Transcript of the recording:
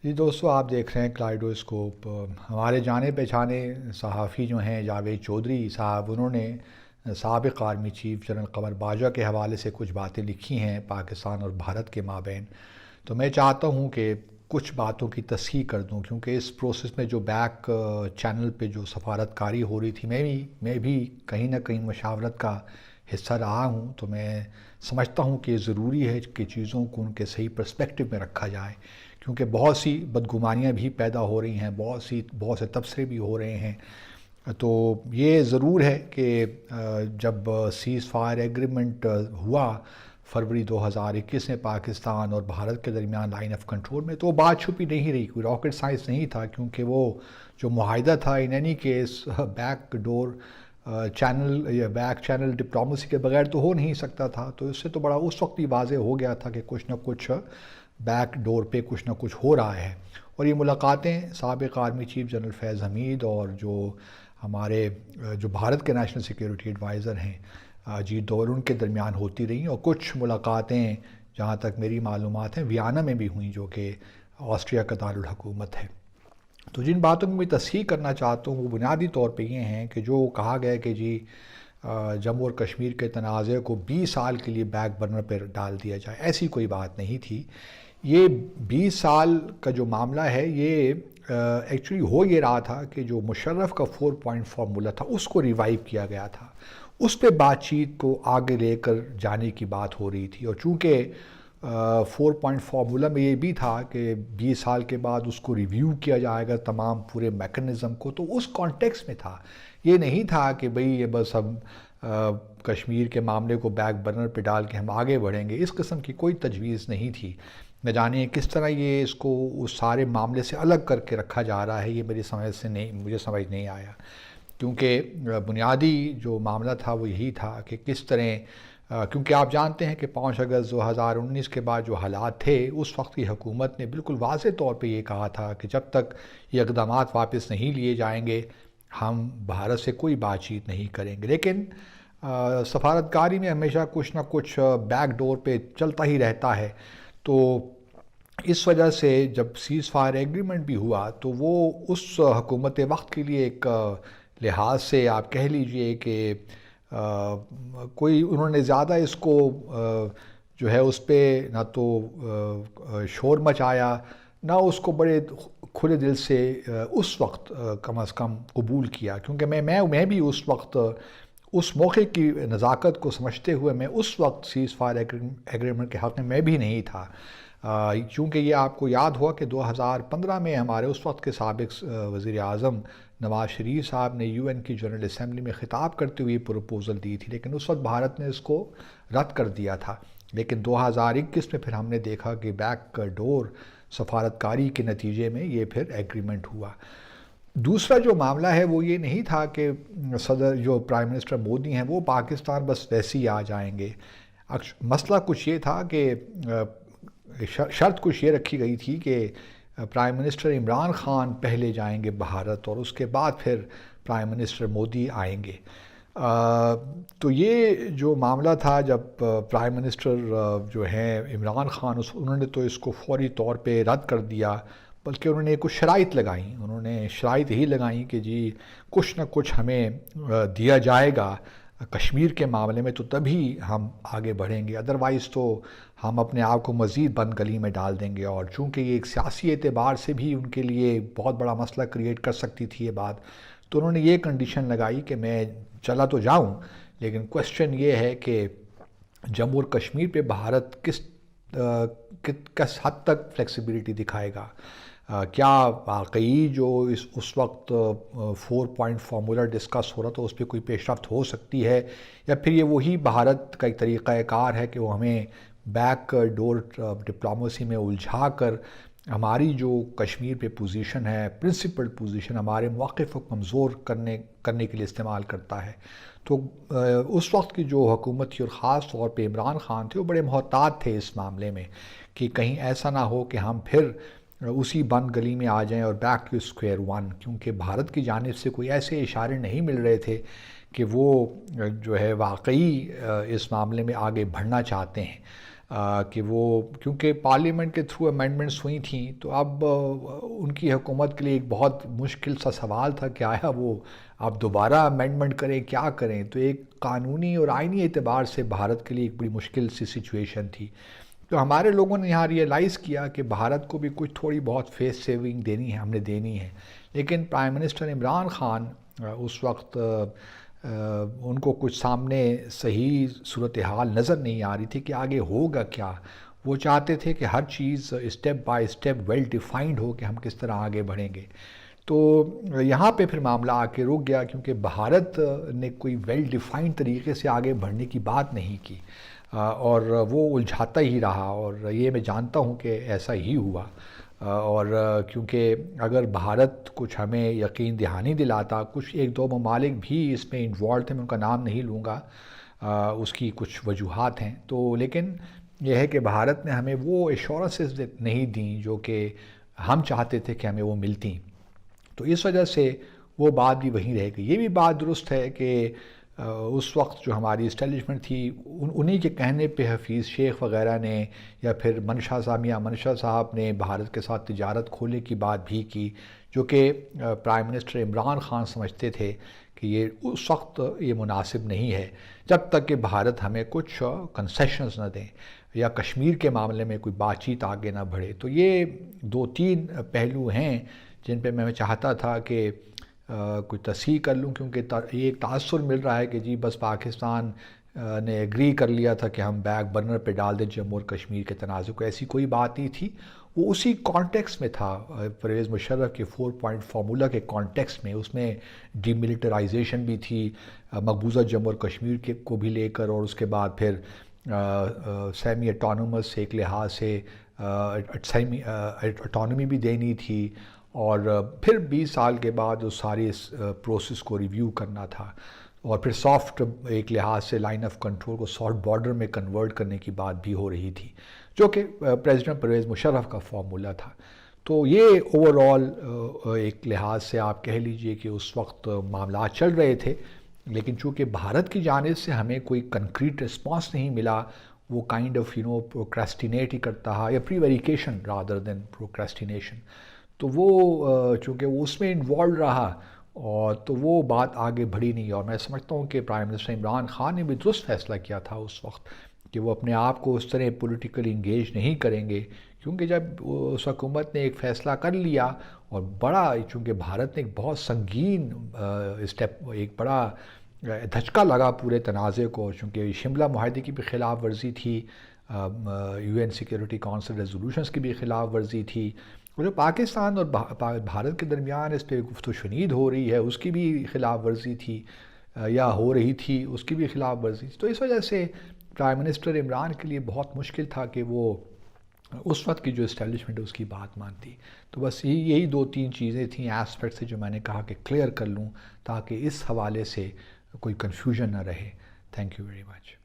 جی دوستو، آپ دیکھ رہے ہیں کلائڈوسکوپ۔ ہمارے جانے پہچانے صحافی جو ہیں جاوید چودھری صاحب، انہوں نے سابق army chief general Qamar Bajwa کے حوالے سے کچھ باتیں لکھی ہیں پاکستان اور بھارت کے مابین۔ تو میں چاہتا ہوں کہ کچھ باتوں کی تصحیح کر دوں، کیونکہ اس پروسیس میں جو بیک چینل پہ جو سفارتکاری ہو رہی تھی، میں بھی کہیں نہ کہیں مشاورت کا حصہ رہا ہوں۔ تو میں سمجھتا ہوں کہ ضروری ہے کہ چیزوں کو ان کے صحیح پرسپیکٹو میں رکھا جائے، کیونکہ بہت سی بدگمانیاں بھی پیدا ہو رہی ہیں، بہت سے تبصرے بھی ہو رہے ہیں۔ تو یہ ضرور ہے کہ جب سیز فائر ایگریمنٹ ہوا فروری 2021 میں پاکستان اور بھارت کے درمیان لائن آف کنٹرول میں، تو وہ بات چھپی نہیں رہی، کوئی راکٹ سائنس نہیں تھا، کیونکہ وہ جو معاہدہ تھا in any case back door channel یا بیک چینل ڈپلومیسی کے بغیر تو ہو نہیں سکتا تھا۔ تو اس سے تو بڑا اس وقت بھی واضح ہو گیا تھا کہ کچھ نہ کچھ بیک ڈور پہ کچھ نہ کچھ ہو رہا ہے۔ اور یہ ملاقاتیں سابق آرمی چیف جنرل فیض حمید اور جو ہمارے جو بھارت کے نیشنل سیکیورٹی ایڈوائزر ہیں اجیت دوول، ان کے درمیان ہوتی رہیں، اور کچھ ملاقاتیں جہاں تک میری معلومات ہیں ویانا میں بھی ہوئیں، جو کہ آسٹریا کا دارالحکومت ہے۔ تو جن باتوں میں تصحیح کرنا چاہتا ہوں وہ بنیادی طور پہ یہ ہیں کہ جو کہا گیا کہ جی جموں اور کشمیر کے تنازع کو 20 سال کے لیے بیک برنر پر ڈال دیا جائے، ایسی کوئی بات نہیں تھی۔ یہ 20 سال کا جو معاملہ ہے یہ ایکچولی ہو یہ رہا تھا کہ جو مشرف کا 4 پوائنٹ فارمولہ تھا اس کو ریوائیو کیا گیا تھا، اس پہ بات چیت کو آگے لے کر جانے کی بات ہو رہی تھی۔ اور چونکہ 4 پوائنٹ فارمولہ میں یہ بھی تھا کہ 20 سال کے بعد اس کو ریویو کیا جائے گا تمام پورے میکنزم کو، تو اس کانٹیکس میں تھا، یہ نہیں تھا کہ بھئی یہ بس ہم کشمیر کے معاملے کو بیک برنر پہ ڈال کے ہم آگے بڑھیں گے۔ اس قسم کی کوئی تجویز نہیں تھی۔ نہ جانے کس طرح یہ اس کو اس سارے معاملے سے الگ کر کے رکھا جا رہا ہے، یہ مجھے سمجھ نہیں آیا، کیونکہ بنیادی جو معاملہ تھا وہ یہی تھا کہ کس طرح، کیونکہ آپ جانتے ہیں کہ 5 اگست 2019 کے بعد جو حالات تھے، اس وقت کی حکومت نے بالکل واضح طور پہ یہ کہا تھا کہ جب تک یہ اقدامات واپس نہیں لیے جائیں گے ہم بھارت سے کوئی بات چیت نہیں کریں گے۔ لیکن سفارتکاری میں ہمیشہ کچھ نہ کچھ بیک ڈور پہ چلتا ہی رہتا ہے۔ تو اس وجہ سے جب سیز فائر ایگریمنٹ بھی ہوا تو وہ اس حکومت وقت کے لیے ایک لحاظ سے آپ کہہ لیجئے کہ کوئی انہوں نے زیادہ اس کو جو ہے اس پہ نہ تو شور مچایا، نہ اس کو بڑے کھلے دل سے اس وقت کم از کم قبول کیا، کیونکہ میں بھی اس وقت اس موقع کی نزاکت کو سمجھتے ہوئے میں اس وقت سیز فائر ایگریمنٹ کے حق میں بھی نہیں تھا، چونکہ یہ آپ کو یاد ہوا کہ 2015 میں ہمارے اس وقت کے سابق وزیر اعظم نواز شریف صاحب نے یو این کی جنرل اسمبلی میں خطاب کرتے ہوئے پروپوزل دی تھی، لیکن اس وقت بھارت نے اس کو رد کر دیا تھا۔ لیکن 2021 میں پھر ہم نے دیکھا کہ بیک ڈور سفارتکاری کے نتیجے میں یہ پھر ایگریمنٹ ہوا۔ دوسرا جو معاملہ ہے وہ یہ نہیں تھا کہ صدر جو پرائم منسٹر مودی ہیں وہ پاکستان بس ویسے ہی آ جائیں گے۔ مسئلہ کچھ یہ تھا کہ شرط کچھ یہ رکھی گئی تھی کہ پرائم منسٹر عمران خان پہلے جائیں گے بھارت اور اس کے بعد پھر پرائم منسٹر مودی آئیں گے۔ تو یہ جو معاملہ تھا، جب پرائم منسٹر جو ہیں عمران خان انہوں نے تو اس کو فوری طور پہ رد کر دیا، بلکہ انہوں نے کچھ شرائط لگائیں، انہوں نے شرائط یہی لگائیں کہ جی کچھ نہ کچھ ہمیں دیا جائے گا کشمیر کے معاملے میں تو تبھی ہم آگے بڑھیں گے، ادروائز تو ہم اپنے آپ کو مزید بند گلی میں ڈال دیں گے۔ اور چونکہ یہ ایک سیاسی اعتبار سے بھی ان کے لیے بہت بڑا مسئلہ کریٹ کر سکتی تھی یہ بات، تو انہوں نے یہ کنڈیشن لگائی کہ میں چلا تو جاؤں، لیکن کوشچن یہ ہے کہ جموں اور کشمیر پہ بھارت کس حد تک فلیکسیبلٹی دکھائے گا، کیا واقعی جو اس وقت 4 پوائنٹ فارمولہ ڈسکس ہو رہا تھا اس پہ کوئی پیش رفت ہو سکتی ہے، یا پھر یہ وہی بھارت کا ایک طریقہ کار ہے کہ وہ ہمیں بیک ڈور ڈپلومیسی میں الجھا کر ہماری جو کشمیر پہ پوزیشن ہے، پرنسپل پوزیشن، ہمارے موقف کو کمزور کرنے کے لیے استعمال کرتا ہے۔ تو اس وقت کی جو حکومت تھی اور خاص طور پہ عمران خان تھے، وہ بڑے محتاط تھے اس معاملے میں کہ کہیں ایسا نہ ہو کہ ہم پھر اسی بند گلی میں آ جائیں اور بیک ٹو اسکوائر ون، کیونکہ بھارت کی جانب سے کوئی ایسے اشارے نہیں مل رہے تھے کہ وہ جو ہے واقعی اس معاملے میں آگے بڑھنا چاہتے ہیں، کہ وہ کیونکہ پارلیمنٹ کے تھرو امینڈمنٹس ہوئی تھیں، تو اب ان کی حکومت کے لیے ایک بہت مشکل سا سوال تھا کہ آیا وہ اب دوبارہ امینڈمنٹ کریں، کیا کریں. تو ایک قانونی اور آئینی اعتبار سے بھارت کے لیے ایک بڑی مشکل سی سچویشن تھی. تو ہمارے لوگوں نے یہاں ریئلائز کیا کہ بھارت کو بھی کچھ تھوڑی بہت فیس سیونگ دینی ہے، ہم نے دینی ہے. لیکن پرائم منسٹر عمران خان اس وقت ان کو کچھ سامنے صحیح صورتحال نظر نہیں آ رہی تھی کہ آگے ہوگا کیا. وہ چاہتے تھے کہ ہر چیز step by step well defined ہو کہ ہم کس طرح آگے بڑھیں گے. تو یہاں پہ پھر معاملہ آ کے رک گیا، کیونکہ بھارت نے کوئی ویل ڈیفائنڈ طریقے سے آگے بڑھنے کی بات نہیں کی، اور وہ الجھاتا ہی رہا، اور یہ میں جانتا ہوں کہ ایسا ہی ہوا. اور کیونکہ اگر بھارت کچھ ہمیں یقین دہانی دلاتا، کچھ ایک دو ممالک بھی اس میں انوالو تھے، میں ان کا نام نہیں لوں گا، اس کی کچھ وجوہات ہیں. تو لیکن یہ ہے کہ بھارت نے ہمیں وہ ایشورنسز نہیں دیں جو کہ ہم چاہتے تھے کہ ہمیں وہ ملتی. تو اس وجہ سے وہ بات بھی وہیں رہ گئی. یہ بھی بات درست ہے کہ اس وقت جو ہماری اسٹیبلشمنٹ تھی، انہی کے کہنے پہ حفیظ شیخ وغیرہ نے یا پھر منشا میاں منشا صاحب نے بھارت کے ساتھ تجارت کھولنے کی بات بھی کی، جو کہ پرائم منسٹر عمران خان سمجھتے تھے کہ یہ اس وقت یہ مناسب نہیں ہے جب تک کہ بھارت ہمیں کچھ کنسیشنز نہ دیں یا کشمیر کے معاملے میں کوئی بات چیت آگے نہ بڑھے. تو یہ دو تین پہلو ہیں جن پہ میں چاہتا تھا کہ کوئی تصحیح کر لوں، کیونکہ یہ ایک تاثر مل رہا ہے کہ جی بس پاکستان نے ایگری کر لیا تھا کہ ہم بیک برنر پہ ڈال دیں جموں اور کشمیر کے تنازع کو. ایسی کوئی بات نہیں تھی. وہ اسی کانٹیکس میں تھا، پرویز مشرف کے 4 پوائنٹ فارمولہ کے کانٹیکس میں. اس میں ڈی ملٹرائزیشن بھی تھی مقبوضہ جموں اور کشمیر کو بھی لے کر، اور اس کے بعد پھر سیمی اٹانومس ایک لحاظ سے سیمی اٹانومی بھی دینی تھی، اور پھر 20 سال کے بعد اس ساری پروسیس کو ریویو کرنا تھا، اور پھر سافٹ ایک لحاظ سے لائن آف کنٹرول کو سافٹ بارڈر میں کنورٹ کرنے کی بات بھی ہو رہی تھی، جو کہ پریزیڈنٹ پرویز مشرف کا فارمولہ تھا. تو یہ اوور آل ایک لحاظ سے آپ کہہ لیجئے کہ اس وقت معاملات چل رہے تھے، لیکن چونکہ بھارت کی جانب سے ہمیں کوئی کنکریٹ رسپانس نہیں ملا، وہ کائنڈ آف پروکریسٹینیٹ ہی کرتا ہے، یا پری ویریکیشن رادر دین پروکریسٹینیشن. تو وہ چونکہ وہ اس میں انوالو رہا، اور تو وہ بات آگے بڑھی نہیں. اور میں سمجھتا ہوں کہ پرائم منسٹر عمران خان نے بھی درست فیصلہ کیا تھا اس وقت کہ وہ اپنے آپ کو اس طرح پولیٹیکلی انگیج نہیں کریں گے، کیونکہ جب اس حکومت نے ایک فیصلہ کر لیا، اور بڑا چونکہ بھارت نے ایک بہت سنگین اسٹیپ، ایک بڑا دھچکا لگا پورے تنازع کو، چونکہ شملہ معاہدے کی بھی خلاف ورزی تھی، UN سیکیورٹی کونسل ریزولوشنز کی بھی خلاف ورزی تھی، اور جو پاکستان اور بھارت کے درمیان اس پہ گفت و شنید ہو رہی ہے اس کی بھی خلاف ورزی تھی، یا ہو رہی تھی، اس کی بھی خلاف ورزی تھی. تو اس وجہ سے پرائم منسٹر عمران کے لیے بہت مشکل تھا کہ وہ اس وقت کی جو اسٹیبلشمنٹ ہے اس کی بات مانتی. تو بس یہی 2-3 چیزیں تھیں، ایسپیکٹ سے، جو میں نے کہا کہ کلیئر کر لوں تاکہ اس حوالے سے کوئی کنفیوژن نہ رہے. Thank you very much.